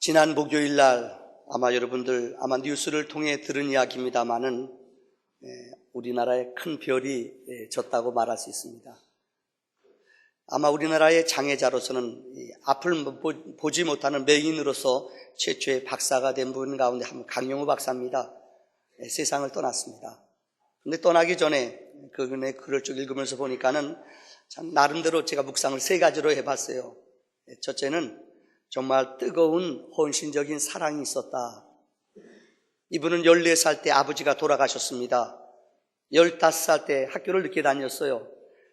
지난 목요일 날 아마 여러분들 뉴스를 통해 들은 이야기입니다마는 우리나라에 큰 별이 졌다고 말할 수 있습니다. 아마 우리나라의 장애자로서는 앞을 보지 못하는 맹인으로서 최초의 박사가 된 분 가운데 한 강용우 박사입니다. 세상을 떠났습니다. 근데 떠나기 전에 그분의 글을 쭉 읽으면서 보니까는 참 나름대로 제가 묵상을 세 가지로 해봤어요. 첫째는 정말 뜨거운 헌신적인 사랑이 있었다. 이분은 14살 때 아버지가 돌아가셨습니다. 15살 때 학교를 늦게 다녔어요.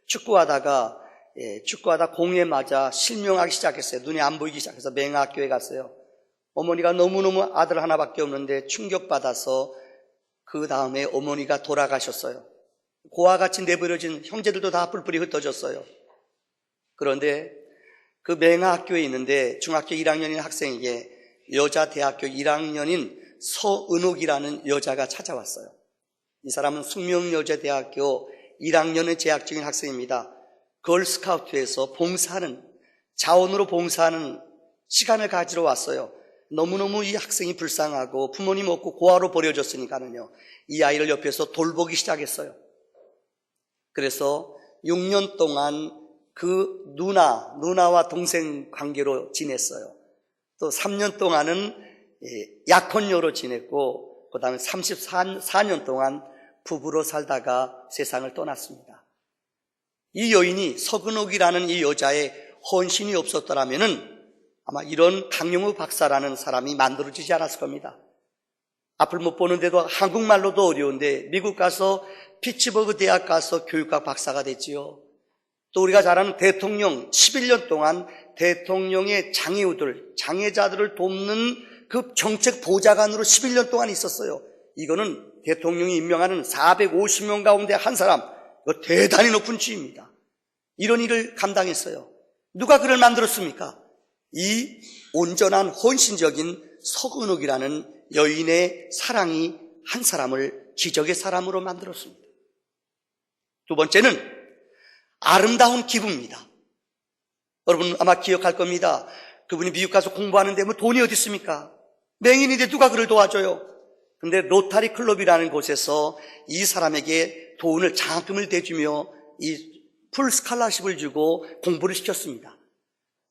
축구하다 공에 맞아 실명하기 시작했어요. 눈이 안 보이기 시작해서 맹학교에 갔어요. 어머니가 너무너무 아들 하나밖에 없는데 충격받아서 그 다음에 어머니가 돌아가셨어요. 고와 같이 내버려진 형제들도 다 뿔뿔이 흩어졌어요. 그런데 그 맹학교에 있는데 중학교 1학년인 학생에게 여자 대학교 1학년인 서은옥이라는 여자가 찾아왔어요. 이 사람은 숙명여자대학교 1학년에 재학 중인 학생입니다. 걸스카우트에서 자원으로 봉사하는 시간을 가지러 왔어요. 너무너무 이 학생이 불쌍하고 부모님 없고 고아로 버려졌으니까는요, 이 아이를 옆에서 돌보기 시작했어요. 그래서 6년 동안 그 누나와 동생 관계로 지냈어요. 또 3년 동안은 약혼녀로 지냈고, 그 다음에 34년 동안 부부로 살다가 세상을 떠났습니다. 이 여인이 서근옥이라는 이 여자의 헌신이 없었더라면은 아마 이런 강용우 박사라는 사람이 만들어지지 않았을 겁니다. 앞을 못 보는데도 한국말로도 어려운데 미국 가서 피츠버그 대학 가서 교육학 박사가 됐지요. 또 우리가 잘 아는 대통령 11년 동안 대통령의 장애자들을 돕는 그 정책 보좌관으로 11년 동안 있었어요. 이거는 대통령이 임명하는 450명 가운데 한 사람, 이거 대단히 높은 지위입니다. 이런 일을 감당했어요. 누가 그를 만들었습니까? 이 온전한 헌신적인 서근옥이라는 여인의 사랑이 한 사람을 기적의 사람으로 만들었습니다. 두 번째는 아름다운 기부입니다. 여러분 아마 기억할 겁니다. 그분이 미국 가서 공부하는데 뭐 돈이 어디 있습니까? 맹인인데 누가 그를 도와줘요? 근데 로타리 클럽이라는 곳에서 이 사람에게 장학금을 대주며 이 풀 스칼라십을 주고 공부를 시켰습니다.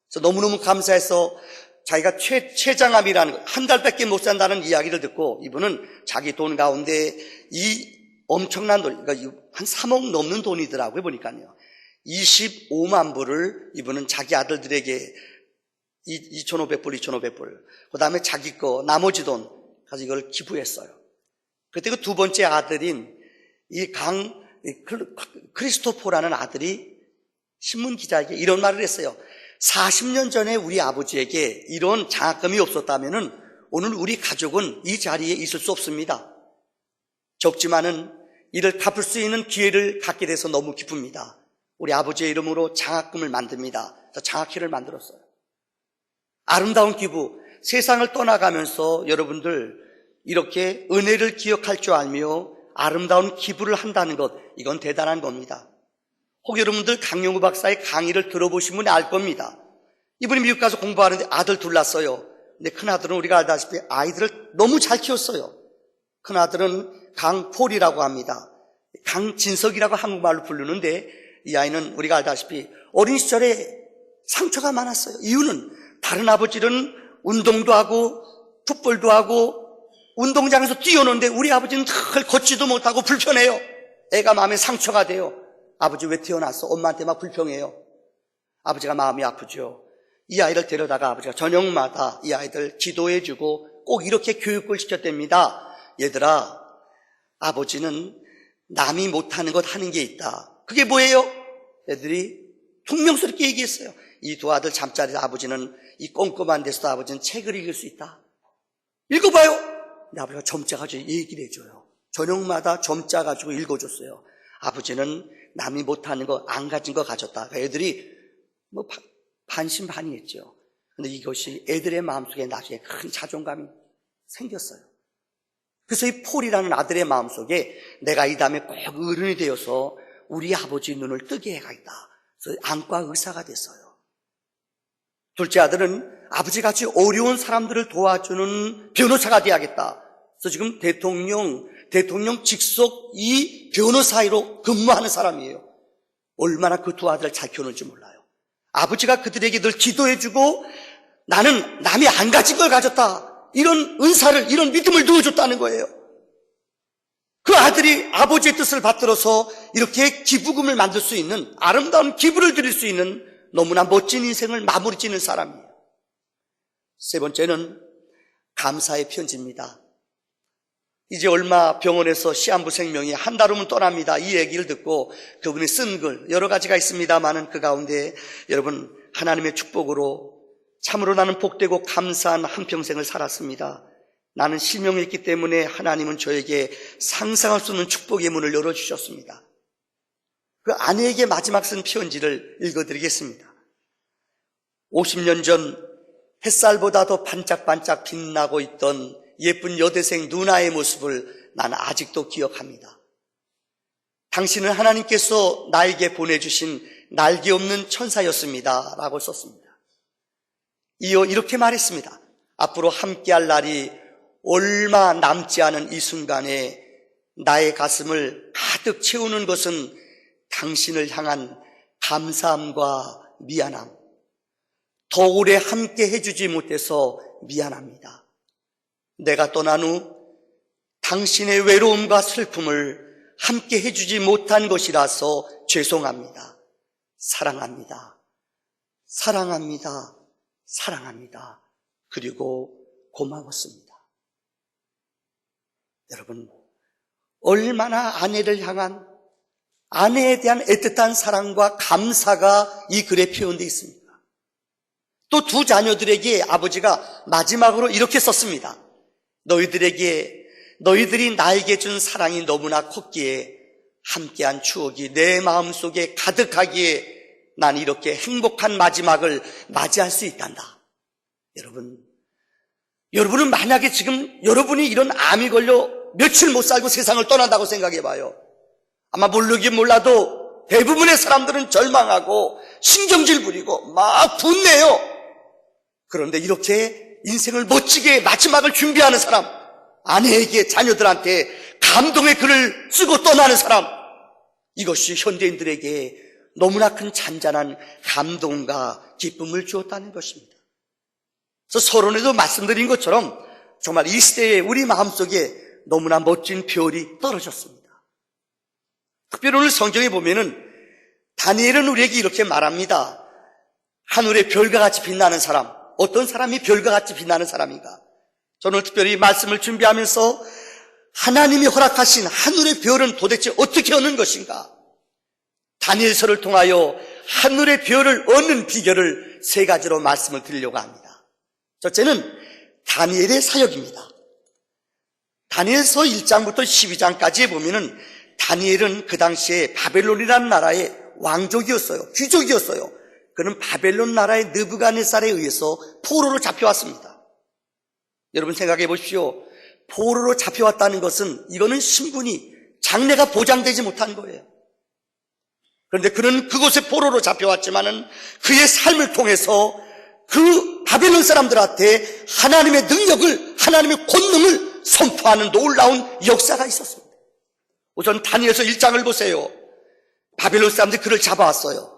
그래서 너무너무 감사해서 자기가 최장암이라는 한 달밖에 못 산다는 이야기를 듣고 이분은 자기 돈 가운데 이 엄청난 돈, 그러니까 한 3억 넘는 돈이더라고요, 보니까요. 25만 불을 이분은 자기 아들들에게 2,500불, 그 다음에 자기 거, 나머지 돈 가지고 이걸 기부했어요. 그때 그 두 번째 아들인 크리스토퍼라는 아들이 신문 기자에게 이런 말을 했어요. 40년 전에 우리 아버지에게 이런 장학금이 없었다면은 오늘 우리 가족은 이 자리에 있을 수 없습니다. 적지만은 이를 갚을 수 있는 기회를 갖게 돼서 너무 기쁩니다. 우리 아버지의 이름으로 장학금을 만듭니다. 장학회를 만들었어요. 아름다운 기부, 세상을 떠나가면서 여러분들 이렇게 은혜를 기억할 줄 알며 아름다운 기부를 한다는 것, 이건 대단한 겁니다. 혹 여러분들 강용우 박사의 강의를 들어보신 분이 알 겁니다. 이분이 미국 가서 공부하는데 아들 둘 낳았어요. 근데 큰아들은 우리가 알다시피 아이들을 너무 잘 키웠어요. 큰아들은 강폴이라고 합니다. 강진석이라고 한국말로 부르는데 이 아이는 우리가 알다시피 어린 시절에 상처가 많았어요. 이유는 다른 아버지는 운동도 하고 풋볼도 하고 운동장에서 뛰어노는데 우리 아버지는 늘 걷지도 못하고 불편해요. 애가 마음에 상처가 돼요. 아버지 왜 태어났어? 엄마한테 막 불평해요. 아버지가 마음이 아프죠. 이 아이를 데려다가 아버지가 저녁마다 이 아이들 기도해주고 꼭 이렇게 교육을 시켰답니다. 얘들아, 아버지는 남이 못하는 것 하는 게 있다. 그게 뭐예요? 애들이 퉁명스럽게 얘기했어요. 이 두 아들 잠자리에서 아버지는 이 꼼꼼한 데서도 아버지는 책을 읽을 수 있다. 읽어봐요. 근데 아버지가 점자 가지고 얘기를 해줘요. 저녁마다 점자 가지고 읽어줬어요. 아버지는 남이 못하는 거 안 가진 거 가졌다. 그러니까 애들이 반신반의했죠. 근데 이것이 애들의 마음속에 나중에 큰 자존감이 생겼어요. 그래서 이 폴이라는 아들의 마음속에 내가 이 다음에 꼭 어른이 되어서 우리 아버지 눈을 뜨게 해가겠다. 그래서 안과 의사가 됐어요. 둘째 아들은 아버지같이 어려운 사람들을 도와주는 변호사가 돼야겠다. 그래서 지금 대통령 직속 이 변호사로 근무하는 사람이에요. 얼마나 그 두 아들을 잘 키우는지 몰라요. 아버지가 그들에게 늘 기도해주고 나는 남이 안 가진 걸 가졌다. 이런 은사를, 이런 믿음을 누워줬다는 거예요. 그 아들이 아버지의 뜻을 받들어서 이렇게 기부금을 만들 수 있는, 아름다운 기부를 드릴 수 있는 너무나 멋진 인생을 마무리 짓는 사람이에요. 세 번째는 감사의 편지입니다. 이제 얼마 병원에서 시한부 생명이 한 달 후면 떠납니다. 이 얘기를 듣고 그분이 쓴 글 여러 가지가 있습니다만은 그 가운데 여러분, 하나님의 축복으로 참으로 나는 복되고 감사한 한평생을 살았습니다. 나는 실명이 있기 때문에 하나님은 저에게 상상할 수 없는 축복의 문을 열어주셨습니다. 그 아내에게 마지막 쓴 편지를 읽어드리겠습니다. 50년 전 햇살보다 더 반짝반짝 빛나고 있던 예쁜 여대생 누나의 모습을 나는 아직도 기억합니다. 당신은 하나님께서 나에게 보내주신 날개 없는 천사였습니다. 라고 썼습니다. 이어 이렇게 말했습니다. 앞으로 함께할 날이 얼마 남지 않은 이 순간에 나의 가슴을 가득 채우는 것은 당신을 향한 감사함과 미안함, 더 오래 함께 해주지 못해서 미안합니다. 내가 떠난 후 당신의 외로움과 슬픔을 함께 해주지 못한 것이라서 죄송합니다. 사랑합니다. 사랑합니다. 사랑합니다. 그리고 고마웠습니다. 여러분, 얼마나 아내를 향한, 아내에 대한 애틋한 사랑과 감사가 이 글에 표현되어 있습니다. 또 두 자녀들에게 아버지가 마지막으로 이렇게 썼습니다. 너희들이 나에게 준 사랑이 너무나 컸기에 함께한 추억이 내 마음속에 가득하기에 난 이렇게 행복한 마지막을 맞이할 수 있단다. 여러분은 만약에 지금 여러분이 이런 암이 걸려 며칠 못 살고 세상을 떠난다고 생각해봐요. 아마 모르긴 몰라도 대부분의 사람들은 절망하고 신경질 부리고 막 분내요. 그런데 이렇게 인생을 멋지게 마지막을 준비하는 사람, 아내에게 자녀들한테 감동의 글을 쓰고 떠나는 사람, 이것이 현대인들에게 너무나 큰 잔잔한 감동과 기쁨을 주었다는 것입니다. 그래서 서론에도 말씀드린 것처럼 정말 이 시대에 우리 마음속에 너무나 멋진 별이 떨어졌습니다. 특별히 오늘 성경에 보면은 다니엘은 우리에게 이렇게 말합니다. 하늘의 별과 같이 빛나는 사람, 어떤 사람이 별과 같이 빛나는 사람인가? 저는 특별히 말씀을 준비하면서 하나님이 허락하신 하늘의 별은 도대체 어떻게 얻는 것인가? 다니엘서를 통하여 하늘의 별을 얻는 비결을 세 가지로 말씀을 드리려고 합니다. 첫째는 다니엘의 사역입니다. 다니엘서 1장부터 12장까지에 보면은 다니엘은 그 당시에 바벨론이라는 나라의 왕족이었어요. 귀족이었어요. 그는 바벨론 나라의 느부갓네살에 의해서 포로로 잡혀왔습니다. 여러분 생각해 보십시오. 포로로 잡혀왔다는 것은 이거는 신분이, 장래가 보장되지 못한 거예요. 그런데 그는 그곳에 포로로 잡혀왔지만은 그의 삶을 통해서 그 바벨론 사람들한테 하나님의 능력을, 하나님의 권능을 선포하는 놀라운 역사가 있었습니다. 우선 다니엘서 1장을 보세요. 바벨론 사람들이 그를 잡아왔어요.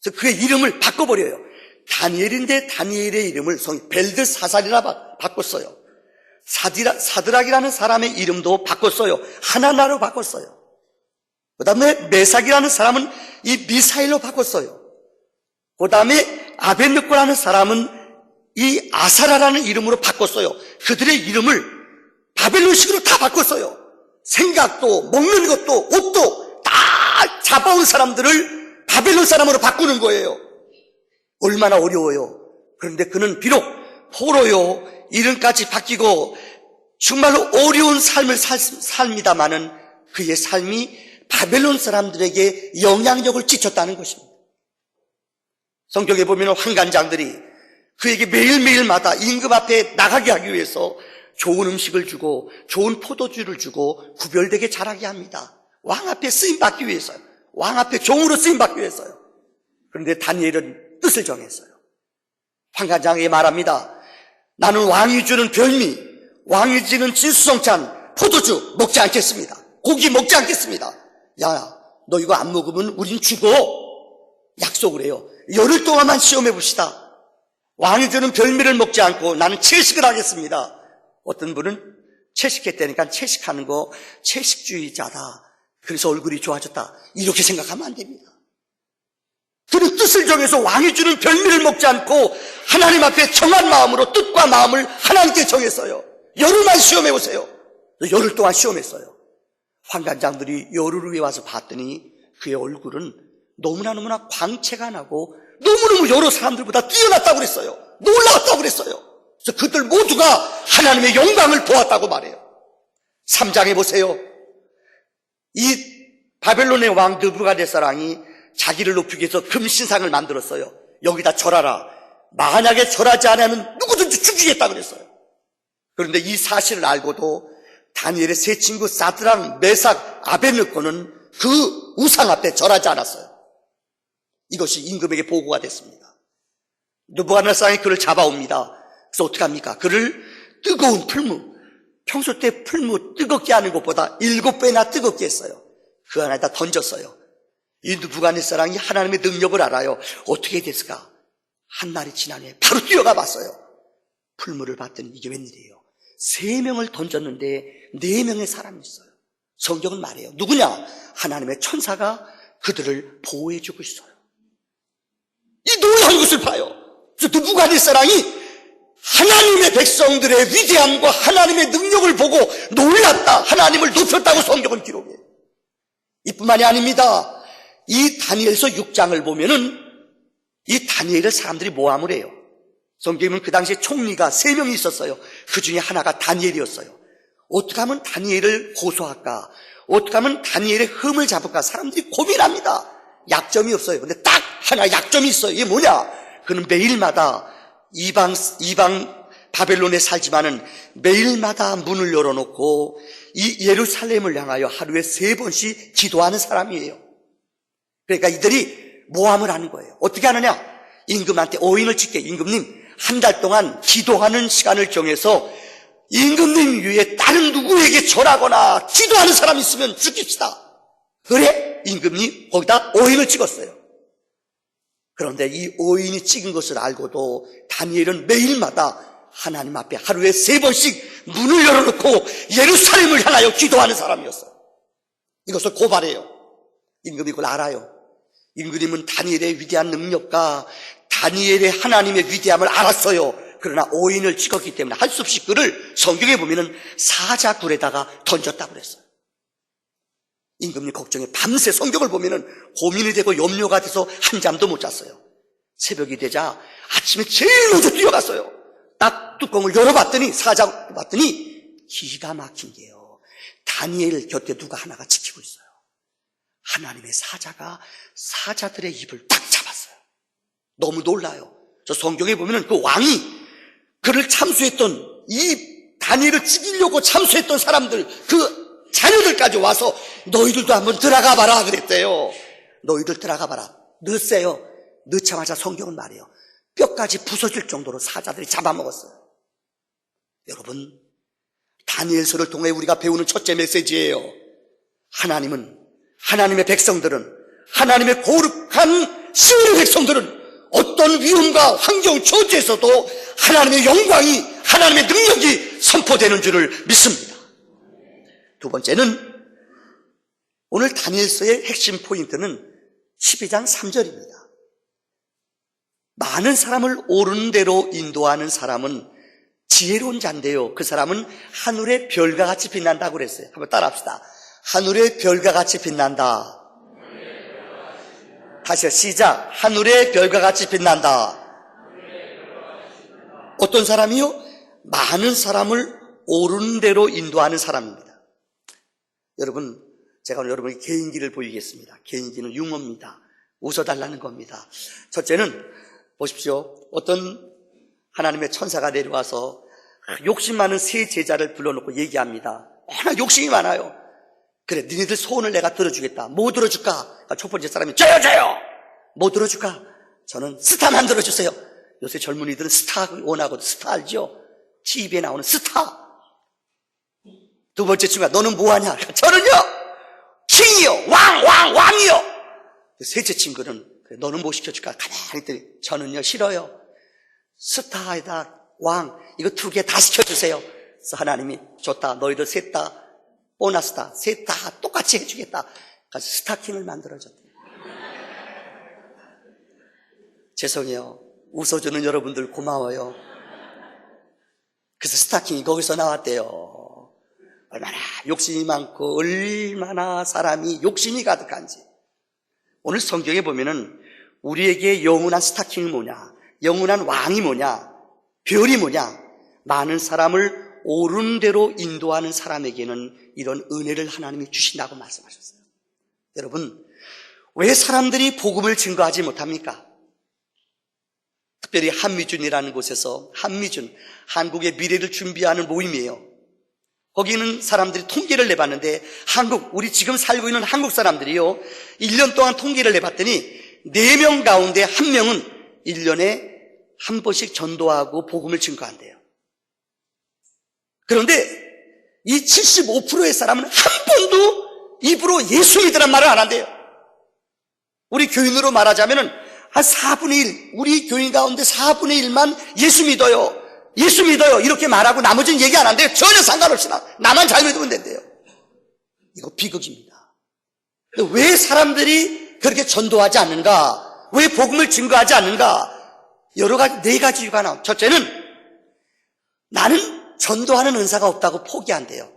그래서 그의 이름을 바꿔버려요. 다니엘인데 다니엘의 이름을 벨드사살이라 바꿨어요. 사드락이라는 사람의 이름도 바꿨어요. 하나나로 바꿨어요. 그 다음에 메삭이라는 사람은 이 미사일로 바꿨어요. 그 다음에 아벤느고라는 사람은 이 아사라라는 이름으로 바꿨어요. 그들의 이름을 바벨론식으로 다 바꿨어요. 생각도, 먹는 것도, 옷도 다 잡아온 사람들을 바벨론 사람으로 바꾸는 거예요. 얼마나 어려워요. 그런데 그는 비록 포로요, 이름까지 바뀌고 정말로 어려운 삶을 삽니다마는 그의 삶이 바벨론 사람들에게 영향력을 끼쳤다는 것입니다. 성경에 보면 환관장들이 그에게 매일매일마다 임금 앞에 나가게 하기 위해서 좋은 음식을 주고 좋은 포도주를 주고 구별되게 자라게 합니다. 왕 앞에 쓰임받기 위해서요. 왕 앞에 종으로 쓰임받기 위해서요. 그런데 다니엘은 뜻을 정했어요. 환관장에게 말합니다. 나는 왕이 주는 별미, 왕이 주는 진수성찬, 포도주 먹지 않겠습니다. 고기 먹지 않겠습니다. 야, 너 이거 안 먹으면 우린 죽어. 약속을 해요. 열흘 동안만 시험해 봅시다. 왕이 주는 별미를 먹지 않고 나는 채식을 하겠습니다. 어떤 분은 채식했다니까 채식하는 거 채식주의자다. 그래서 얼굴이 좋아졌다. 이렇게 생각하면 안 됩니다. 그는 뜻을 정해서 왕이 주는 별미를 먹지 않고 하나님 앞에 정한 마음으로 뜻과 마음을 하나님께 정했어요. 열흘만 시험해 보세요. 열흘 동안 시험했어요. 환관장들이 열흘 후에 와서 봤더니 그의 얼굴은 너무나 광채가 나고 너무너무 여러 사람들보다 뛰어났다고 그랬어요. 놀라웠다고 그랬어요. 그래서 그들 모두가 하나님의 영광을 보았다고 말해요. 3장에 보세요. 이 바벨론의 왕 느부갓네살이 자기를 높이기 위해서 금신상을 만들었어요. 여기다 절하라. 만약에 절하지 않으면 누구든지 죽이겠다 그랬어요. 그런데 이 사실을 알고도 다니엘의 세 친구 사드락, 메삭, 아벳느고는 그 우상 앞에 절하지 않았어요. 이것이 임금에게 보고가 됐습니다. 느부갓네살이 그를 잡아옵니다. 그래서 어떻게 합니까? 그를 뜨거운 풀무, 평소 때 풀무 뜨겁게 하는 것보다 7배나 뜨겁게 했어요. 그 안에다 던졌어요. 이 느부갓네살이 하나님의 능력을 알아요. 어떻게 됐을까? 한 날이 지나네 바로 뛰어가 봤어요. 풀무를 봤더니 이게 웬일이에요? 3명을 던졌는데 4명의 사람이 있어요. 성경은 말해요. 누구냐? 하나님의 천사가 그들을 보호해주고 있어요. 이 놀라운 것을 봐요. 그래서 느부갓네살이 하나님의 백성들의 위대함과 하나님의 능력을 보고 놀랐다. 하나님을 높였다고 성경은 기록해요. 이뿐만이 아닙니다. 이 다니엘서 6장을 보면은 이 다니엘을 사람들이 모함을 해요. 성경은 그 당시에 총리가 3명이 있었어요. 그 중에 하나가 다니엘이었어요. 어떻게 하면 다니엘을 고소할까? 어떻게 하면 다니엘의 흠을 잡을까? 사람들이 고민합니다. 약점이 없어요. 근데 딱 하나 약점이 있어요. 이게 뭐냐? 그는 매일마다 이방 바벨론에 살지만은 매일마다 문을 열어놓고 이 예루살렘을 향하여 하루에 3번씩 기도하는 사람이에요. 그러니까 이들이 모함을 하는 거예요. 어떻게 하느냐? 임금한테 오인을 찍게. 임금님, 한 달 동안 기도하는 시간을 정해서 임금님 위에 다른 누구에게 절하거나 기도하는 사람이 있으면 죽입시다. 그래? 임금이 거기다 오인을 찍었어요. 그런데 이 오인이 찍은 것을 알고도 다니엘은 매일마다 하나님 앞에 하루에 3번씩 문을 열어놓고 예루살렘을 향하여 기도하는 사람이었어요. 이것을 고발해요. 임금이 그걸 알아요. 임금님은 다니엘의 위대한 능력과 다니엘의 하나님의 위대함을 알았어요. 그러나 오인을 찍었기 때문에 할 수 없이 그를 성경에 보면은 사자굴에다가 던졌다고 그랬어요. 임금님 걱정에 밤새 성경을 보면은 고민이 되고 염려가 돼서 한잠도 못 잤어요. 새벽이 되자 아침에 제일 먼저 뛰어갔어요. 딱 뚜껑을 열어봤더니 사자 봤더니 기가 막힌 게요. 다니엘 곁에 누가 하나가 지키고 있어요. 하나님의 사자가 사자들의 입을 딱 잡았어요. 너무 놀라요. 저 성경에 보면은 그 왕이 그를 참수했던 이 다니엘을 죽이려고 참수했던 사람들 그 자녀들까지 와서 너희들도 한번 들어가 봐라 그랬대요. 너희들 들어가 봐라. 늦세요. 늦자마자 성경은 말해요. 뼈까지 부서질 정도로 사자들이 잡아먹었어요. 여러분, 다니엘서를 통해 우리가 배우는 첫째 메시지예요. 하나님은, 하나님의 백성들은, 하나님의 거룩한 시온의 백성들은 어떤 위험과 환경 처지에서도 하나님의 영광이, 하나님의 능력이 선포되는 줄을 믿습니다. 두 번째는 오늘 다니엘서의 핵심 포인트는 12장 3절입니다. 많은 사람을 옳은 대로 인도하는 사람은 지혜로운 자인데요. 그 사람은 하늘의 별과 같이 빛난다고 그랬어요. 한번 따라합시다. 하늘의 별과 같이 빛난다. 다시 시작. 하늘의 별과 같이 빛난다. 어떤 사람이요? 많은 사람을 옳은 대로 인도하는 사람입니다. 여러분, 제가 오늘 여러분에게 개인기를 보이겠습니다. 개인기는 유머입니다. 웃어달라는 겁니다. 첫째는 보십시오. 어떤 하나님의 천사가 내려와서 욕심 많은 세 제자를 불러놓고 얘기합니다. 워낙 욕심이 많아요. 그래, 너희들 소원을 내가 들어주겠다. 뭐 들어줄까? 첫 번째 사람이 저요. 뭐 들어줄까? 저는 스타만 들어주세요. 요새 젊은이들은 스타 원하거든. 스타 알죠? TV에 나오는 스타. 두 번째 친구가 너는 뭐하냐? 저는요 킹이요, 왕이요. 셋째 친구는 너는 뭐 시켜줄까? 가만히 있더니 저는요 싫어요. 스타에다 왕 이거 두 개 다 시켜주세요. 그래서 하나님이 좋다. 너희들 셋 다 보너스다. 셋 다 똑같이 해주겠다. 그래서 스타킹을 만들어줬대요. 죄송해요. 웃어주는 여러분들 고마워요. 그래서 스타킹이 거기서 나왔대요. 얼마나 욕심이 많고 얼마나 사람이 욕심이 가득한지. 오늘 성경에 보면은 우리에게 영원한 스타킹이 뭐냐, 영원한 왕이 뭐냐, 별이 뭐냐, 많은 사람을 옳은 대로 인도하는 사람에게는 이런 은혜를 하나님이 주신다고 말씀하셨어요. 여러분, 왜 사람들이 복음을 증거하지 못합니까? 특별히 한미준이라는 곳에서, 한미준, 한국의 미래를 준비하는 모임이에요. 거기는 사람들이 통계를 내봤는데, 우리 지금 살고 있는 한국 사람들이요, 1년 동안 통계를 내봤더니 4명 가운데 1명은 1년에 한 번씩 전도하고 복음을 증거한대요. 그런데 이 75%의 사람은 한 번도 입으로 예수 믿으란 말을 안 한대요. 우리 교인으로 말하자면은 한 4분의 1, 우리 교인 가운데 4분의 1만 예수 믿어요. 예수 믿어요. 이렇게 말하고 나머지는 얘기 안 한대요. 전혀 상관없이 나만 잘 믿으면 된대요. 이거 비극입니다. 왜 사람들이 그렇게 전도하지 않는가? 왜 복음을 증거하지 않는가? 여러 가지, 4가지 이유가 나와요. 첫째는 나는 전도하는 은사가 없다고 포기한대요.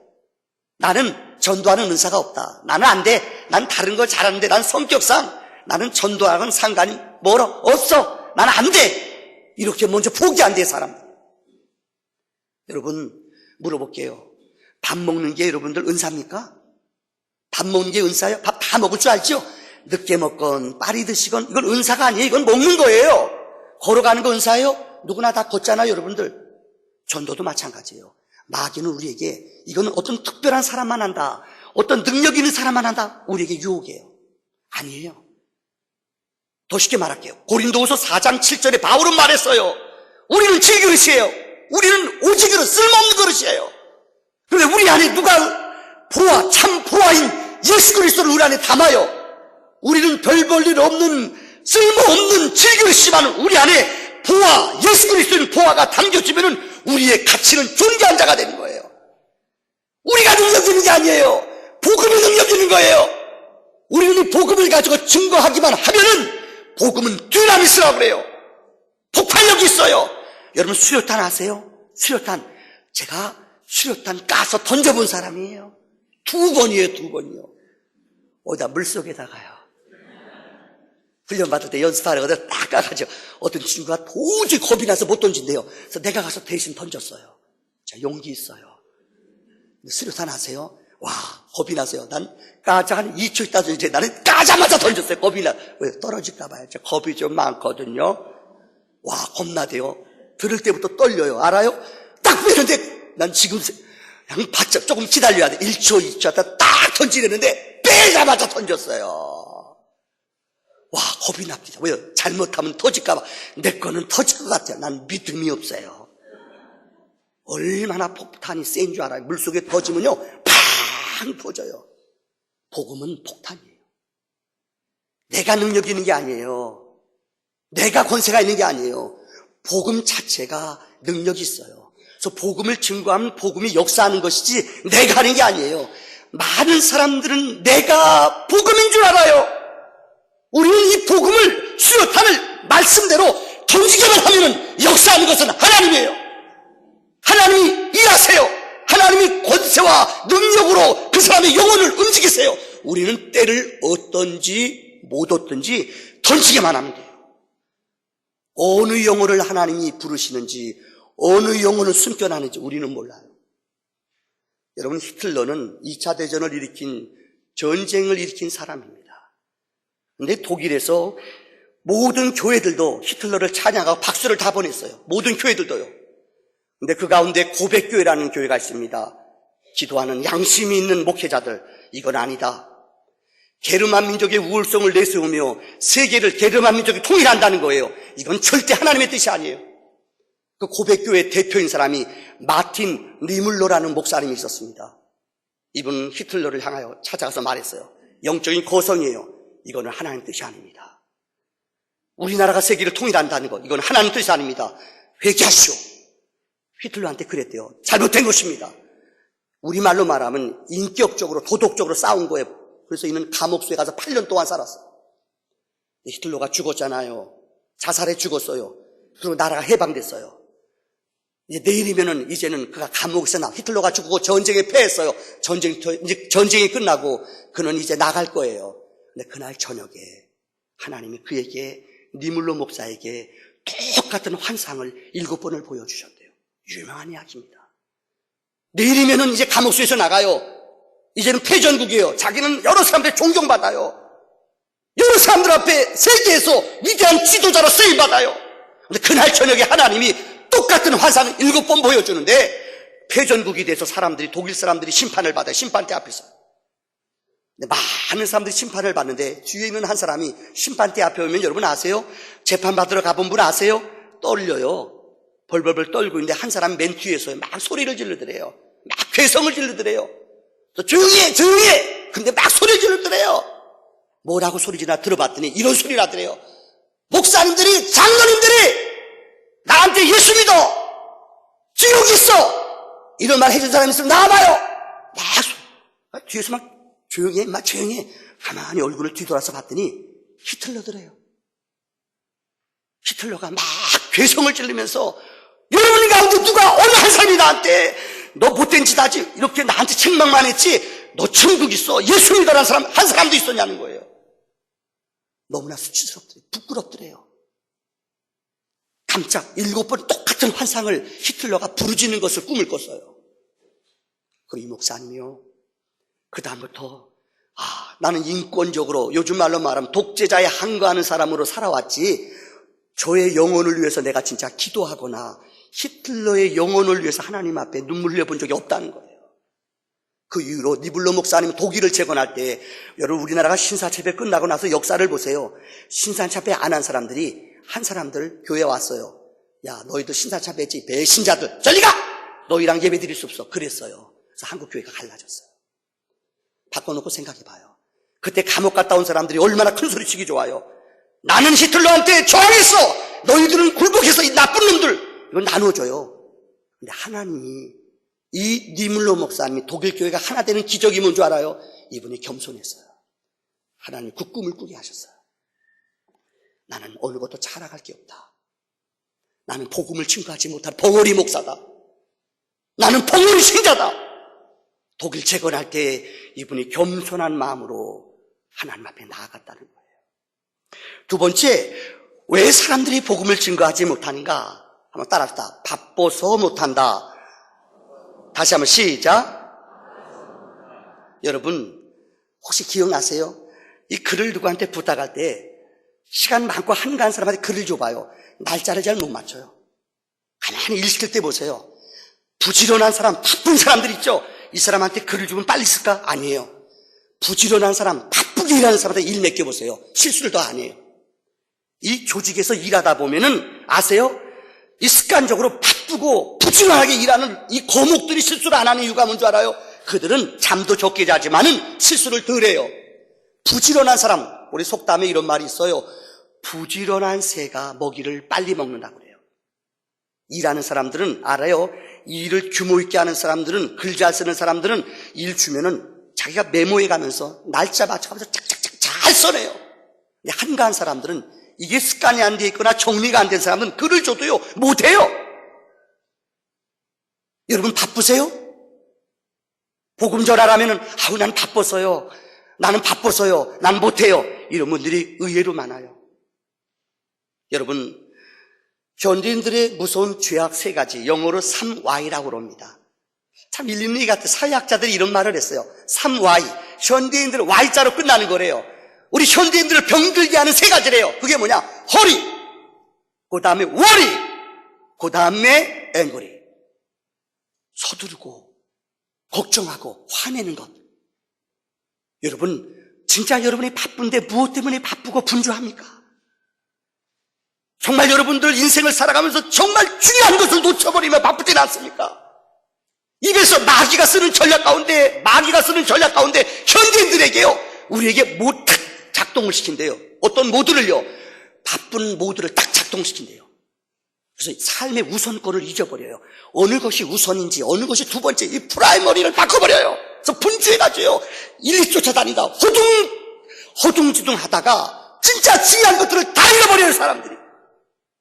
나는 전도하는 은사가 없다. 나는 안 돼. 난 다른 거 잘하는데 난 성격상 나는 전도하는 상관이 없어. 나는 안 돼. 이렇게 먼저 포기한대요, 사람들. 여러분, 물어볼게요. 밥 먹는 게 여러분들 은사입니까? 밥 먹는 게 은사예요? 밥 다 먹을 줄 알죠? 늦게 먹건 빨리 드시건 이건 은사가 아니에요. 이건 먹는 거예요. 걸어가는 거 은사예요? 누구나 다 걷잖아요, 여러분들. 전도도 마찬가지예요. 마귀는 우리에게 이건 어떤 특별한 사람만 한다, 어떤 능력 있는 사람만 한다, 우리에게 유혹이에요. 아니에요. 더 쉽게 말할게요. 고린도후서 4장 7절에 바울은 말했어요. 우리는 질그릇이에요. 우리는 오직으로 쓸모없는 그릇이에요. 그런데 우리 안에 누가 참 보아인 예수 그리스도를 우리 안에 담아요. 우리는 별 볼 일 없는 쓸모없는 질그릇이지만 우리 안에 보아, 예수 그리스도의 보아가 담겨지면은 우리의 가치는 존귀한 자가 되는 거예요. 우리가 능력 있는 게 아니에요. 복음이 능력 있는 거예요. 우리는 이 복음을 가지고 증거하기만 하면은 복음은 dynamit이라고 그래요. 폭발력이 있어요. 여러분 수류탄 아세요? 수류탄. 제가 수류탄 까서 던져본 사람이에요. 2번이에요, 2번이요. 어디다 물속에다가요. 훈련 받을 때 연습하려고 내가 딱 까가지고 어떤 친구가 도저히 겁이 나서 못 던진대요. 그래서 내가 가서 대신 던졌어요. 자, 용기 있어요. 수류탄 아세요? 와, 겁이 나서요. 난 까자 한 2초 있다 이제 나는 까자마자 던졌어요. 겁이 나. 왜? 떨어질까봐요. 겁이 좀 많거든요. 와, 겁나대요. 들을 때부터 떨려요. 알아요? 딱 빼는데 난 지금 그냥 바짝 조금 기다려야 돼. 1초, 2초 하다 딱 던지려는데 빼자마자 던졌어요. 와, 겁이 납니다. 왜요? 잘못하면 터질까봐. 내 거는 터질 것 같아요. 난 믿음이 없어요. 얼마나 폭탄이 센 줄 알아요? 물속에 터지면요, 팡 터져요. 복음은 폭탄이에요. 내가 능력 있는 게 아니에요. 내가 권세가 있는 게 아니에요. 복음 자체가 능력이 있어요. 그래서 복음을 증거하면 복음이 역사하는 것이지 내가 하는 게 아니에요. 많은 사람들은 내가 복음인 줄 알아요. 우리는 이 복음을, 수요탄을 말씀대로 던지기만 하면은 역사하는 것은 하나님이에요. 하나님이 일하세요. 하나님이 권세와 능력으로 그 사람의 영혼을 움직이세요. 우리는 때를 얻든지 못 얻든지 던지기만 하면 돼요. 어느 영혼을 하나님이 부르시는지, 어느 영혼을 숨겨나는지 우리는 몰라요. 여러분, 히틀러는 2차 대전을 일으킨, 전쟁을 일으킨 사람입니다. 근데 독일에서 모든 교회들도 히틀러를 찬양하고 박수를 다 보냈어요. 모든 교회들도요. 근데 그 가운데 고백교회라는 교회가 있습니다. 기도하는 양심이 있는 목회자들, 이건 아니다. 게르만 민족의 우월성을 내세우며 세계를 게르만 민족이 통일한다는 거예요. 이건 절대 하나님의 뜻이 아니에요. 그 고백교회 대표인 사람이 마틴 리물러라는 목사님이 있었습니다. 이분은 히틀러를 향하여 찾아가서 말했어요. 영적인 거성이에요. 이거는 하나님의 뜻이 아닙니다. 우리나라가 세계를 통일한다는 것, 이건 하나님의 뜻이 아닙니다. 회개하시오. 히틀러한테 그랬대요. 잘못된 것입니다. 우리말로 말하면 인격적으로 도덕적으로 싸운 거예요. 그래서 이는 감옥수에 가서 8년 동안 살았어요. 히틀러가 죽었잖아요. 자살해 죽었어요. 그리고 나라가 해방됐어요. 이제 내일이면은 이제는 그가 감옥에서 히틀러가 죽고 전쟁에 패했어요. 전쟁이 끝나고 그는 이제 나갈 거예요. 근데 그날 저녁에 하나님이 그에게 니물로 목사에게 똑같은 환상을 7번을 보여주셨대요. 유명한 이야기입니다. 내일이면은 이제 감옥수에서 나가요. 이제는 패전국이에요. 자기는 여러 사람들 존경받아요. 여러 사람들 앞에 세계에서 위대한 지도자로 쓰임받아요. 근데 그날 저녁에 하나님이 똑같은 환상을 7번 보여주는데 패전국이 돼서 독일 사람들이 심판을 받아요. 심판대 앞에서. 근데 많은 사람들이 심판을 받는데 뒤에 있는 한 사람이 심판대 앞에 오면 여러분 아세요? 재판받으러 가본 분 아세요? 떨려요. 벌벌벌 떨고 있는데 한 사람이 맨 뒤에서 막 소리를 지르더래요. 막 괴성을 지르더래요. 조용히 해, 조용히 해! 근데 막 소리 지르더래요. 뭐라고 소리 지르나 들어봤더니 이런 소리를 하더래요. 목사님들이, 장로님들이 나한테 예수 믿어! 지옥 있어! 이런 말 해준 사람이 있으면 나와봐요! 막 뒤에서 막 조용히 해, 막 조용히 해. 가만히 얼굴을 뒤돌아서 봤더니 히틀러더래요. 히틀러가 막 괴성을 지르면서 여러분 가운데 누가 어느 한 사람이 나한테 너 못된 짓 하지? 이렇게 나한테 책망만 했지? 너 천국 있어? 예수 믿어라는 사람 한 사람도 있었냐는 거예요. 너무나 수치스럽더래요. 부끄럽더래요. 깜짝 7번 똑같은 환상을 히틀러가 부르짖는 것을 꿈을 꿨어요. 이 목사님이요. 그 다음부터 나는 인권적으로 요즘 말로 말하면 독재자에 항거하는 사람으로 살아왔지 저의 영혼을 위해서 내가 진짜 기도하거나 히틀러의 영혼을 위해서 하나님 앞에 눈물 흘려본 적이 없다는 거예요. 그 이후로 니블러 목사님은 독일을 재건할 때 여러분 우리나라가 신사참배 끝나고 나서 역사를 보세요. 신사참배 안 한 사람들이 한 사람들 교회에 왔어요. 야 너희들 신사참배했지 배신자들 저리 가! 너희랑 예배 드릴 수 없어. 그랬어요. 그래서 한국 교회가 갈라졌어요. 바꿔놓고 생각해봐요. 그때 감옥 갔다 온 사람들이 얼마나 큰 소리치기 좋아요. 나는 히틀러한테 저항했어. 너희들은 굴복해서 이 나쁜 놈들. 이건 나눠줘요. 근데 하나님이 이 니물로 목사님이 독일 교회가 하나 되는 기적이 뭔 줄 알아요? 이분이 겸손했어요. 하나님 그 꿈을 꾸게 하셨어요. 나는 어느 것도 자랑할 게 없다. 나는 복음을 증거하지 못한 벙어리 목사다. 나는 벙어리 신자다. 독일 재건할 때 이분이 겸손한 마음으로 하나님 앞에 나아갔다는 거예요. 두 번째, 왜 사람들이 복음을 증거하지 못하는가? 한번 따라합시다. 바빠서 못한다. 다시 한번 시작. 여러분 혹시 기억나세요? 이 글을 누구한테 부탁할 때 시간 많고 한가한 사람한테 글을 줘봐요. 날짜를 잘 못 맞춰요. 가만히 일 시킬 때 보세요. 부지런한 사람, 바쁜 사람들 있죠? 이 사람한테 글을 주면 빨리 쓸까? 아니에요. 부지런한 사람, 바쁘게 일하는 사람한테 일 맡겨보세요. 실수를 더 안 해요. 이 조직에서 일하다 보면은 아세요? 이 습관적으로 바쁘고 부지런하게 일하는 이 거목들이 실수를 안 하는 이유가 뭔지 알아요? 그들은 잠도 적게 자지만은 실수를 덜 해요. 부지런한 사람, 우리 속담에 이런 말이 있어요. 부지런한 새가 먹이를 빨리 먹는다고 그래요. 일하는 사람들은 알아요. 일을 규모 있게 하는 사람들은, 글 잘 쓰는 사람들은 일 주면은 자기가 메모해 가면서 날짜 맞춰가면서 착착착 잘 써내요. 근데 한가한 사람들은 이게 습관이 안 돼 있거나 정리가 안 된 사람은 글을 줘도요 못해요. 여러분 바쁘세요? 복음 전하라면은 난 바빠서요. 나는 바빠서요. 난 못해요. 이런 분들이 의외로 많아요. 여러분 현대인들의 무서운 죄악 3가지, 영어로 3Y라고 그럽니다. 참 일리는 얘기 같아요. 사회학자들이 이런 말을 했어요. 3Y. 현대인들은 Y자로 끝나는 거래요. 우리 현대인들을 병들게 하는 3가지래요. 그게 뭐냐? 허리, 그 다음에 worry, 그 다음에 angry. 서두르고 걱정하고 화내는 것. 여러분 진짜 여러분이 바쁜데 무엇 때문에 바쁘고 분주합니까? 정말 여러분들 인생을 살아가면서 정말 중요한 것을 놓쳐버리면 바쁘진 않습니까? 입에서 마귀가 쓰는 전략 가운데 현대인들에게요, 우리에게 못 작동을 시킨대요. 어떤 모드를요, 바쁜 모드를 딱 작동시킨대요. 그래서 삶의 우선권을 잊어버려요. 어느 것이 우선인지, 어느 것이 두 번째, 이 프라이머리를 바꿔버려요. 그래서 분주해가지고요, 일리 쫓아다니다 허둥지둥 하다가 진짜 중요한 것들을 다 잃어버려요, 사람들이.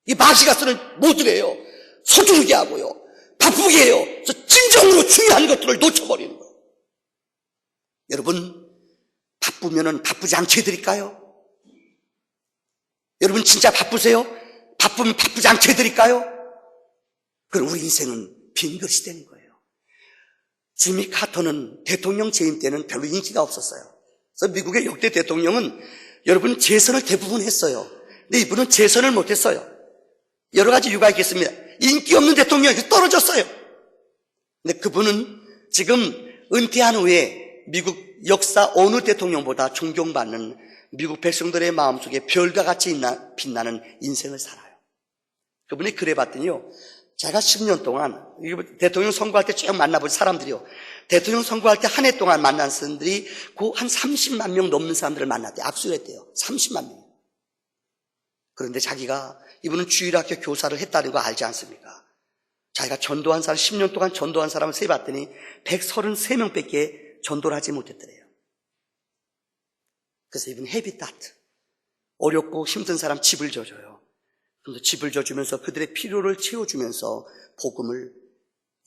이 마귀가 쓰는 모드래요. 서두르게 하고요, 바쁘게 해요. 그래서 진정으로 중요한 것들을 놓쳐버리는 거예요. 여러분, 바쁘면은 바쁘지 않게 해드릴까요? 여러분 진짜 바쁘세요? 바쁘면 바쁘지 않게 해드릴까요? 그럼 우리 인생은 빈 것이 되는 거예요. 지미 카터는 대통령 재임 때는 별로 인기가 없었어요. 그래서 미국의 역대 대통령은 여러분 재선을 대부분 했어요. 근데 이분은 재선을 못했어요. 여러 가지 이유가 있겠습니다. 인기 없는 대통령이 떨어졌어요. 근데 그분은 지금 은퇴한 후에 미국 역사 어느 대통령보다 존경받는 미국 백성들의 마음속에 별과 같이 빛나는 인생을 살아요. 그분이 그래 봤더니요, 제가 10년 동안 대통령 선거할 때 쭉 만나본 사람들이요, 대통령 선거할 때 한 해 동안 만난 사람들이 한 30만 명 넘는 사람들을 만났대요. 악수를 했대요. 30만 명. 그런데 자기가, 이분은 주일학교 교사를 했다는 거 알지 않습니까? 자기가 전도한 사람, 10년 동안 전도한 사람을 세봤더니 133명밖에 전도를 하지 못했더래요. 그래서 이분 헤비타트, 어렵고 힘든 사람 집을 져줘요. 그래서 집을 져주면서 그들의 필요를 채워주면서 복음을,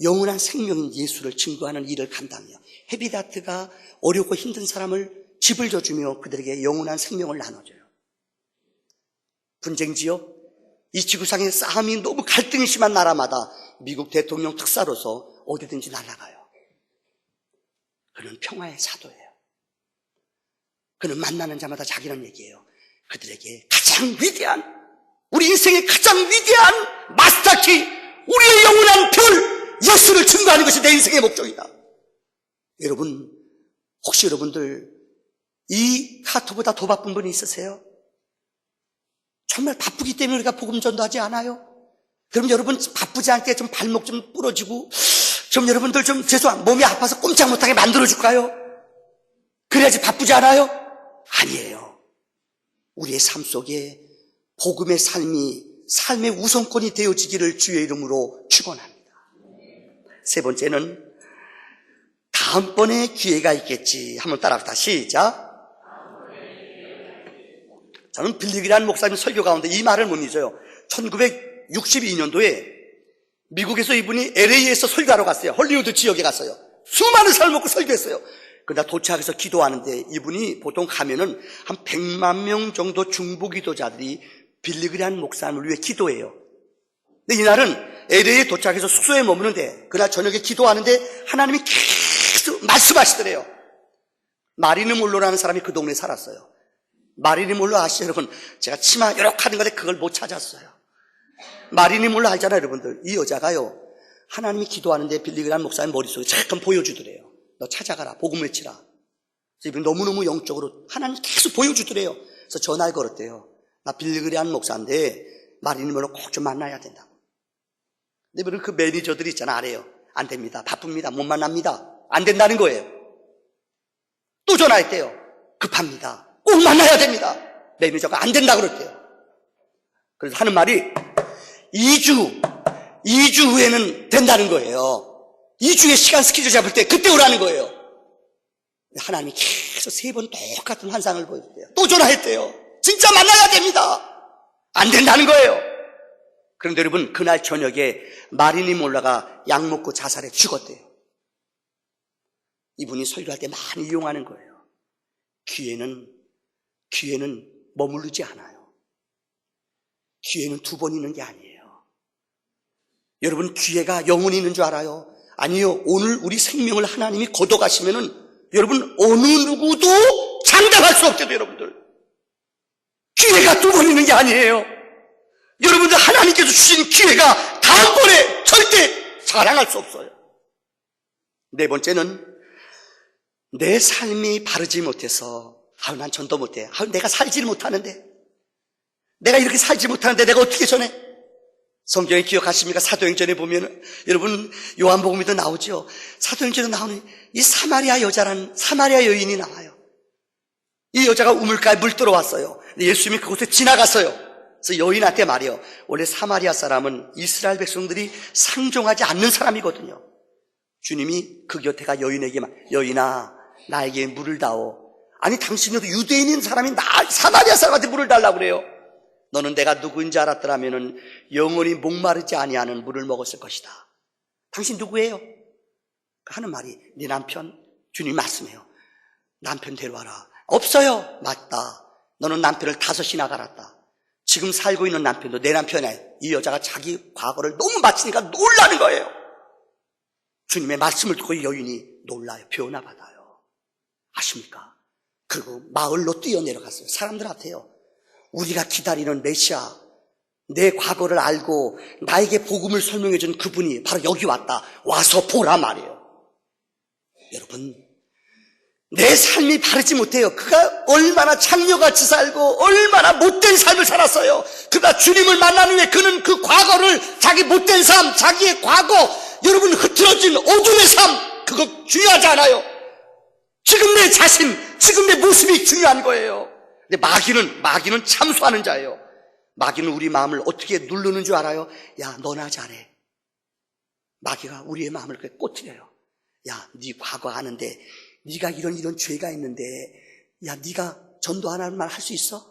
영원한 생명인 예수를 증거하는 일을 감당해요. 헤비다트가 어렵고 힘든 사람을 집을 져주며 그들에게 영원한 생명을 나눠줘요. 분쟁 지역, 이 지구상의 싸움이 너무 갈등이 심한 나라마다 미국 대통령 특사로서 어디든지 날아가요. 그는 평화의 사도예요. 그는 만나는 자마다 자기는 얘기해요. 그들에게 가장 위대한, 우리 인생의 가장 위대한 마스터키, 우리의 영원한 별 예수를 증거하는 것이 내 인생의 목적이다. 여러분, 혹시 여러분들 이 카토보다 더 바쁜 분이 있으세요? 정말 바쁘기 때문에 우리가 복음 전도하지 않아요? 그럼 여러분 바쁘지 않게 좀 발목 좀 부러지고 좀 여러분들 좀 몸이 아파서 꼼짝 못하게 만들어줄까요? 그래야지 바쁘지 않아요? 아니에요. 우리의 삶 속에 복음의 삶의 우선권이 되어지기를 주의 이름으로 축원합니다. 세 번째는 다음번에 기회가 있겠지. 한번 따라합시다. 시작. 저는 빌리그리안 목사님 설교 가운데 이 말을 못 잊어요. 1962년도에 미국에서 이분이 LA에서 설교하러 갔어요. 헐리우드 지역에 갔어요. 수많은 사람을 먹고 설교했어요. 그러다 도착해서 기도하는데 이분이 보통 가면은 한 100만 명 정도 중보 기도자들이 빌리그리안 목사님을 위해 기도해요. 근데 이날은 LA에 도착해서 숙소에 머무는데 그날 저녁에 기도하는데 하나님이 계속 말씀하시더래요. 마리느 몰로라는 사람이 그 동네에 살았어요. 마리니 몰로 아시죠, 여러분? 제가 치마 이렇게 하는 건데 그걸 못 찾았어요. 마리니 몰로 알잖아요, 여러분들. 이 여자가요, 하나님이 기도하는데 빌리그리안 목사님 머릿속에 잠깐 보여주더래요. 너 찾아가라, 복음 외치라. 그래서 이분이 너무너무 영적으로 하나님 계속 보여주더래요. 그래서 전화를 걸었대요. 나 빌리그리안 목사인데 마리니 몰로 꼭 좀 만나야 된다고. 근데 이분은 그 매니저들이 있잖아, 아래요. 안 됩니다, 바쁩니다, 못 만납니다. 안 된다는 거예요. 또 전화했대요. 급합니다, 꼭 만나야 됩니다. 매니저가 안 된다 그랬대요. 그래서 하는 말이 2주 후에는 된다는 거예요. 2주의 시간 스케줄 잡을 때 그때 오라는 거예요. 하나님이 계속 3번 똑같은 환상을 보여줬대요. 또 전화했대요. 진짜 만나야 됩니다. 안 된다는 거예요. 그런데 여러분, 그날 저녁에 마리니 몰라가 약 먹고 자살해 죽었대요. 이분이 설교할 때 많이 이용하는 거예요. 기회는 머무르지 않아요. 기회는 2번 있는 게 아니에요. 여러분, 기회가 영원히 있는 줄 알아요? 아니요. 오늘 우리 생명을 하나님이 걷어가시면은 여러분 어느 누구도 장담할 수 없대요. 여러분들, 기회가 2번 있는 게 아니에요. 여러분들, 하나님께서 주신 기회가 다음번에 절대 자랑할 수 없어요. 네 번째는 내 삶이 바르지 못해서 아유, 난 전도 못해. 아유, 내가 살지를 못하는데. 내가 이렇게 살지 못하는데 내가 어떻게 전해? 성경에 기억하십니까? 사도행전에 보면 여러분 요한복음에도 나오죠. 사도행전에 나오는 이 사마리아 여자라는 사마리아 여인이 나와요. 이 여자가 우물가에 물 들어왔어요. 근데 예수님이 그곳에 지나갔어요. 그래서 여인한테 말해요. 원래 사마리아 사람은 이스라엘 백성들이 상종하지 않는 사람이거든요. 주님이 그 곁에 가 여인에게 여인아 나에게 물을 다오. 아니 당신도 유대인인 사람이 나 사마리아 사람한테 물을 달라고 그래요. 너는 내가 누구인지 알았더라면 영원히 목마르지 아니하는 물을 먹었을 것이다. 당신 누구예요? 하는 말이 네 남편? 주님 말씀해요. 남편 데려와라. 없어요. 맞다. 너는 남편을 5이나 갈았다. 지금 살고 있는 남편도 내 남편이야. 이 여자가 자기 과거를 너무 맞히니까 놀라는 거예요. 주님의 말씀을 듣고 이 여인이 놀라요. 변화받아요. 아십니까? 그리고 마을로 뛰어내려갔어요. 사람들한테요. 우리가 기다리는 메시아, 내 과거를 알고 나에게 복음을 설명해 준 그분이 바로 여기 왔다. 와서 보라 말이에요. 여러분, 내 삶이 바르지 못해요. 그가 얼마나 창녀같이 살고 얼마나 못된 삶을 살았어요. 그가 주님을 만난 후에 그는 그 과거를 자기 못된 삶, 자기의 과거, 여러분 흐트러진 어둠의 삶, 그거 중요하지 않아요. 지금 내 자신, 지금 내 모습이 중요한 거예요. 근데 마귀는 참소하는 자예요. 마귀는 우리 마음을 어떻게 누르는 줄 알아요? 야, 너나 잘해. 마귀가 우리의 마음을 그렇게 꼬투려요. 야, 네 과거 아는데 네가 이런 죄가 있는데 야, 네가 전도하는 말 할 수 있어?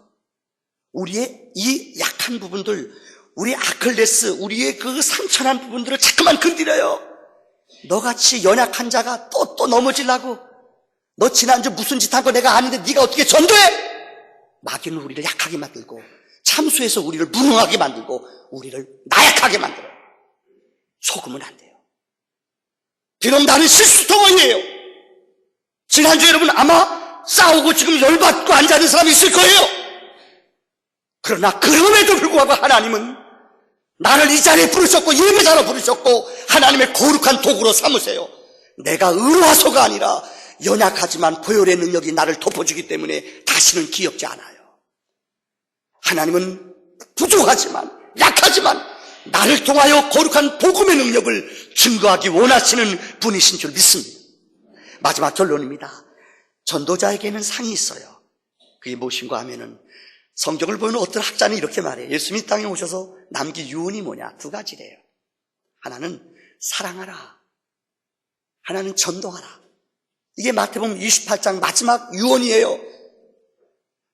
우리의 이 약한 부분들, 우리의 아클레스, 우리의 그 상처난 부분들을 자꾸만 건드려요. 너같이 연약한 자가 또 넘어지려고. 너 지난주 무슨 짓 한 거 내가 아는데 네가 어떻게 전도해? 마귀는 우리를 약하게 만들고 참수해서 우리를 무능하게 만들고 우리를 나약하게 만들어요. 속으면 안 돼요. 비록 나는 실수덩어리예요. 지난주 여러분 아마 싸우고 지금 열받고 앉아있는 사람이 있을 거예요. 그러나 그럼에도 불구하고 하나님은 나를 이 자리에 부르셨고 예배자로 부르셨고 하나님의 거룩한 도구로 삼으세요. 내가 의로와서가 아니라 연약하지만 보혈의 능력이 나를 덮어주기 때문에 다시는 기억지 않아요. 하나님은 부족하지만 약하지만 나를 통하여 거룩한 복음의 능력을 증거하기 원하시는 분이신 줄 믿습니다. 마지막 결론입니다. 전도자에게는 상이 있어요. 그게 무엇인가 하면은 성경을 보는 어떤 학자는 이렇게 말해요. 예수님이 땅에 오셔서 남긴 유언이 뭐냐? 2가지래요. 하나는 사랑하라. 하나는 전도하라. 이게 마태복음 28장 마지막 유언이에요.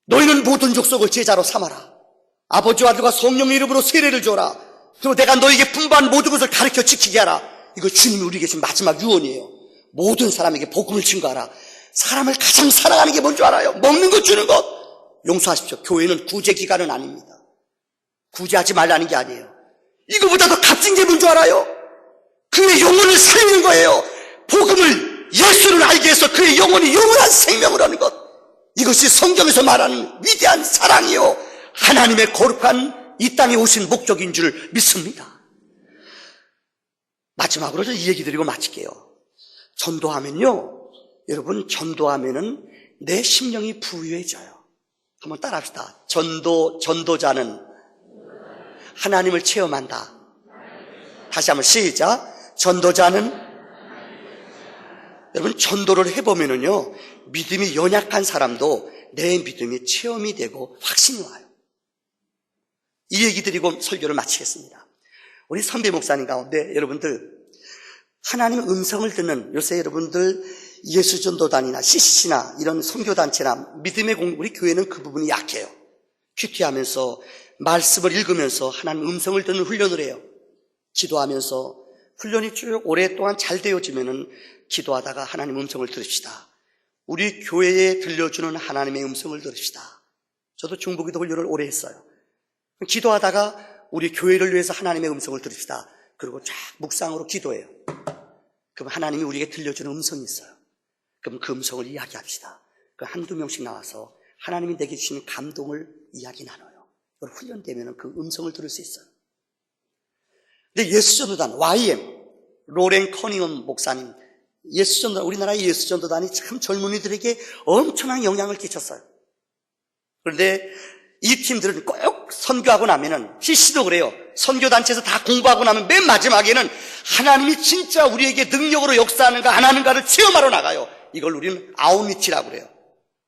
너희는 모든 족속을 제자로 삼아라. 아버지와 아들과 성령의 이름으로 세례를 줘라. 그리고 내가 너에게 분부한 모든 것을 가르쳐 지키게 하라. 이거 주님이 우리에게 준 마지막 유언이에요. 모든 사람에게 복음을 증거하라. 사람을 가장 사랑하는 게 뭔지 알아요? 먹는 것 주는 것. 용서하십시오. 교회는 구제기관은 아닙니다. 구제하지 말라는 게 아니에요. 이거보다 더 값진 게 뭔지 알아요? 그의 영혼을 살리는 거예요. 복음을, 예수를 알게 해서 그의 영혼이 영원한 생명을 얻는 것. 이것이 성경에서 말하는 위대한 사랑이요, 하나님의 거룩한 이 땅에 오신 목적인 줄 믿습니다. 마지막으로 이 얘기 드리고 마칠게요. 전도하면요, 여러분, 전도하면은 내 심령이 부유해져요. 한번 따라합시다. 전도자는 하나님을 체험한다. 다시 한번 시작. 전도자는, 여러분, 전도를 해보면은요, 믿음이 연약한 사람도 내 믿음이 체험이 되고 확신이 와요. 이 얘기 드리고 설교를 마치겠습니다. 우리 선배 목사님 가운데 여러분들, 하나님의 음성을 듣는, 요새 여러분들 예수전도단이나 CCC나 이런 선교단체나 믿음의 우리 교회는 그 부분이 약해요. 큐티하면서 말씀을 읽으면서 하나님 음성을 듣는 훈련을 해요. 기도하면서 훈련이 쭉 오랫동안 잘 되어지면은 기도하다가 하나님 음성을 들읍시다. 우리 교회에 들려주는 하나님의 음성을 들읍시다. 저도 중보기도 훈련을 오래 했어요. 기도하다가 우리 교회를 위해서 하나님의 음성을 들읍시다. 그리고 쫙 묵상으로 기도해요. 그럼 하나님이 우리에게 들려주는 음성이 있어요. 그럼 그 음성을 이야기합시다. 그 한두 명씩 나와서 하나님이 내게 주시는 감동을 이야기 나눠요. 훈련되면 그 음성을 들을 수 있어요. 근데 예수전도단, YM, 로렌 커닝엄 목사님, 예수전도단, 우리나라의 예수전도단이 참 젊은이들에게 엄청난 영향을 끼쳤어요. 그런데 이 팀들은 꼭 선교하고 나면은, CC도 그래요. 선교단체에서 다 공부하고 나면 맨 마지막에는 하나님이 진짜 우리에게 능력으로 역사하는가 안 하는가를 체험하러 나가요. 이걸 우리는 아웃리치라고 그래요.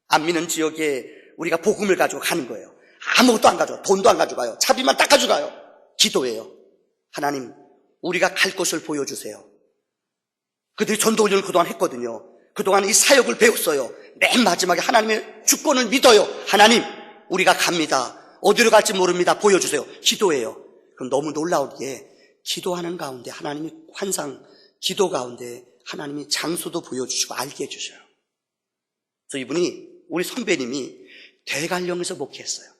안 믿는 지역에 우리가 복음을 가지고 가는 거예요. 아무것도 안 가져가요. 돈도 안 가져가요. 차비만 딱 가져가요. 기도해요. 하나님, 우리가 갈 곳을 보여주세요. 그들이 전도훈련을 그동안 했거든요. 그동안 이 사역을 배웠어요. 맨 마지막에 하나님의 주권을 믿어요. 하나님, 우리가 갑니다. 어디로 갈지 모릅니다. 보여주세요. 기도해요. 그럼 너무 놀라운 게 기도하는 가운데 하나님이 기도 가운데 하나님이 장소도 보여주시고 알게 해주셔요. 그래서 이분이, 우리 선배님이 대관령에서 목회했어요.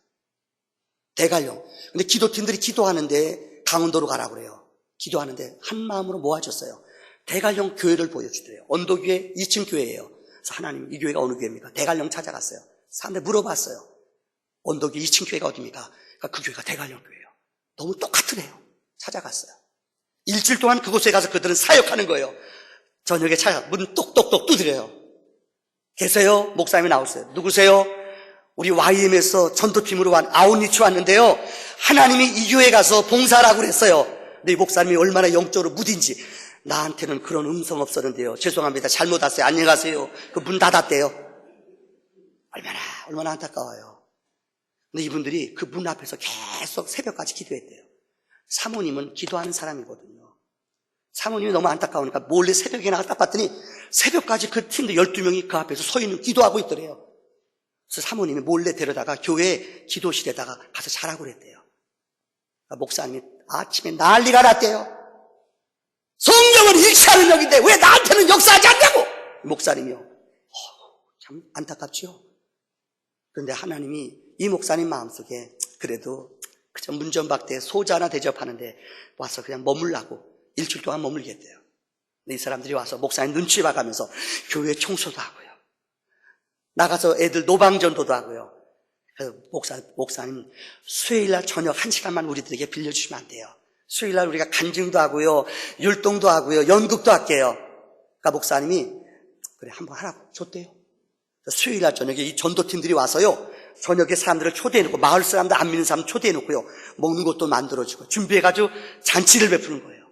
대관령. 근데 기도팀들이 기도하는데 강원도로 가라고 그래요. 기도하는데 한 마음으로 모아졌어요. 대관령 교회를 보여주더래요. 언덕 위에 2층 교회예요. 그래서 하나님, 이 교회가 어느 교회입니까? 대관령 찾아갔어요. 사람들 물어봤어요. 언덕 위에 2층 교회가 어디입니까? 그러니까 그 교회가 대관령 교회예요. 너무 똑같으래요. 찾아갔어요. 일주일 동안 그곳에 가서 그들은 사역하는 거예요. 저녁에 문 똑똑똑 두드려요. 계세요? 목사님이 나오세요. 누구세요? 우리 YM에서 전도팀으로 아웃리치 왔는데요. 하나님이 이 교회에 가서 봉사하라고 그랬어요. 근데 이 목사님이 얼마나 영적으로 무딘지, 나한테는 그런 음성 없었는데요. 죄송합니다. 잘못 왔어요. 안녕히 가세요. 그 문 닫았대요. 얼마나 안타까워요. 근데 이분들이 그 문 앞에서 계속 새벽까지 기도했대요. 사모님은 기도하는 사람이거든요. 사모님이 너무 안타까우니까 몰래 새벽에 나가 딱 봤더니 새벽까지 그 팀들 12명이 그 앞에서 서 있는 기도하고 있더래요. 그래서 사모님이 몰래 데려다가 교회 기도실에다가 가서 자라고 그랬대요. 그러니까 목사님이 아침에 난리가 났대요. 성령은 일치하는 영인데 왜 나한테는 역사하지 않냐고! 목사님이요. 참 안타깝죠? 그런데 하나님이 이 목사님 마음속에 그래도 그저 문전박대 소자 하나 대접하는데 와서 그냥 머물라고 일주일 동안 머물겠대요. 근데 이 사람들이 와서 목사님 눈치 봐가면서 교회 청소도 하고요. 나가서 애들 노방전도도 하고요. 그래서 목사님 수요일날 저녁 1시간만 우리들에게 빌려주시면 안 돼요. 수요일날 우리가 간증도 하고요. 율동도 하고요. 연극도 할게요. 그러니까 목사님이 그래 한번 하라고 줬대요. 수요일날 저녁에 이 전도팀들이 와서요. 저녁에 사람들을 초대해놓고 마을 사람들 안 믿는 사람 초대해놓고요. 먹는 것도 만들어주고 준비해가지고 잔치를 베푸는 거예요.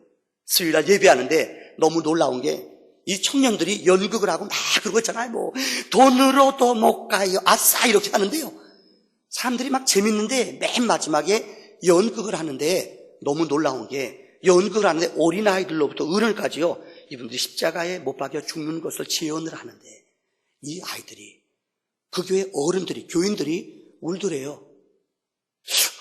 수요일날 예배하는데 너무 놀라운 게 이 청년들이 연극을 하고 막 그러고 있잖아요. 뭐 돈으로도 못 가요. 아싸 이렇게 하는데요. 사람들이 막 재밌는데 맨 마지막에 연극을 하는데 너무 놀라운 게 연극을 하는데 어린아이들로부터 어른까지요. 이분들이 십자가에 못 박여 죽는 것을 재현을 하는데 이 아이들이 그 교회 어른들이 교인들이 울더래요.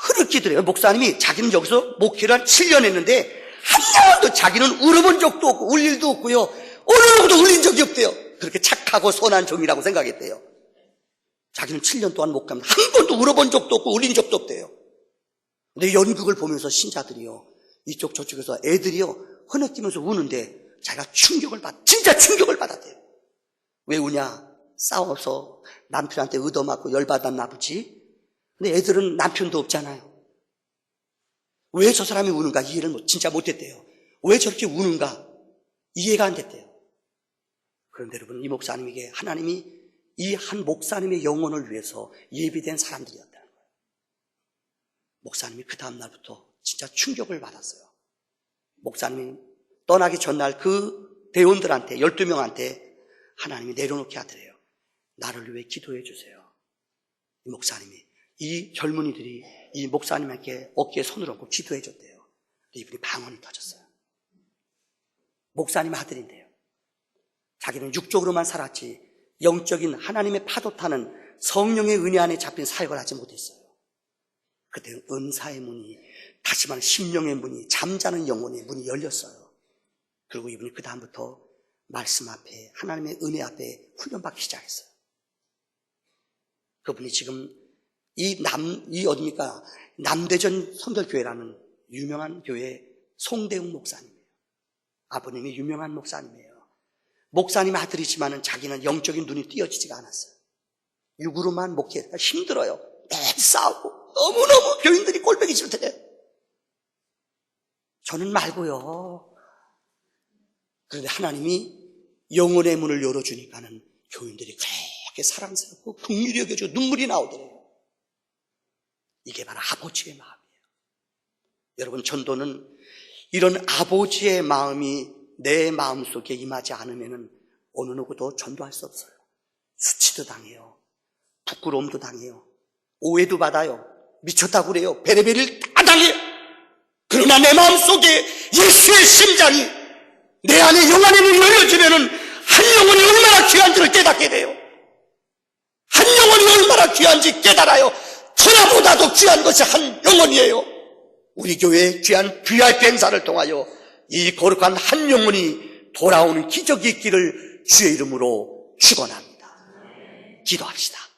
흐르기더래요. 목사님이 자기는 여기서 목회를 한 7년 했는데 한 번도 자기는 울어본 적도 없고 울 일도 없고요. 어느 누구도 울린 적이 없대요. 그렇게 착하고 선한 종이라고 생각했대요. 자기는 7년 동안 목회하면서 한 번도 울어본 적도 없고 울린 적도 없대요. 근데 연극을 보면서 신자들이요. 이쪽 저쪽에서 애들이요. 흐느끼면서 우는데 자기가 진짜 충격을 받았대요. 왜 우냐? 싸워서 남편한테 얻어맞고 열받았나 보지. 근데 애들은 남편도 없잖아요. 왜 저 사람이 우는가 이해를 진짜 못했대요. 왜 저렇게 우는가 이해가 안 됐대요. 그런데 여러분 이 목사님에게 하나님이 이 한 목사님의 영혼을 위해서 예비된 사람들이었다는 거예요. 목사님이 그 다음날부터 진짜 충격을 받았어요. 목사님이 떠나기 전날 그 대원들한테 12명한테 하나님이 내려놓게 하더래요. 나를 위해 기도해 주세요. 이 목사님이 이 젊은이들이 이 목사님에게 어깨에 손을 얹고 기도해 줬대요. 이분이 방언이 터졌어요. 목사님 아들인데요. 자기는 육적으로만 살았지 영적인 하나님의 파도 타는 성령의 은혜 안에 잡힌 사역을 하지 못했어요. 그때 은사의 문이, 다시 말하면 심령의 문이, 잠자는 영혼의 문이 열렸어요. 그리고 이분이 그 다음부터 말씀 앞에, 하나님의 은혜 앞에 훈련받기 시작했어요. 그분이 지금 어딥니까? 남대전 성결교회라는 유명한 교회 송대웅 목사님이에요. 아버님이 유명한 목사님이에요. 목사님 아들이지만은 자기는 영적인 눈이 띄어지지가 않았어요. 육으로만 목회하니까 힘들어요. 매일 싸우고 너무너무 교인들이 꼴보기 싫대요. 저는 말고요. 그런데 하나님이 영혼의 문을 열어주니까는 교인들이 그렇게 사랑스럽고 긍휼히 여겨주고 눈물이 나오더래요. 이게 바로 아버지의 마음이에요. 여러분, 전도는 이런 아버지의 마음이 내 마음속에 임하지 않으면 어느 누구도 전도할 수 없어요. 수치도 당해요. 부끄러움도 당해요. 오해도 받아요. 미쳤다고 그래요. 베레베를 다 당해요. 그러나 내 마음속에 예수의 심장이 내 안에 영 안에 문이 열려지면은 한 영혼이 얼마나 귀한지를 깨닫게 돼요. 한 영혼이 얼마나 귀한지 깨달아요. 천하보다도 귀한 것이 한 영혼이에요. 우리 교회의 귀한 VIP 행사를 통하여 이 거룩한 한 영혼이 돌아오는 기적이 있기를 주의 이름으로 축원합니다. 기도합시다.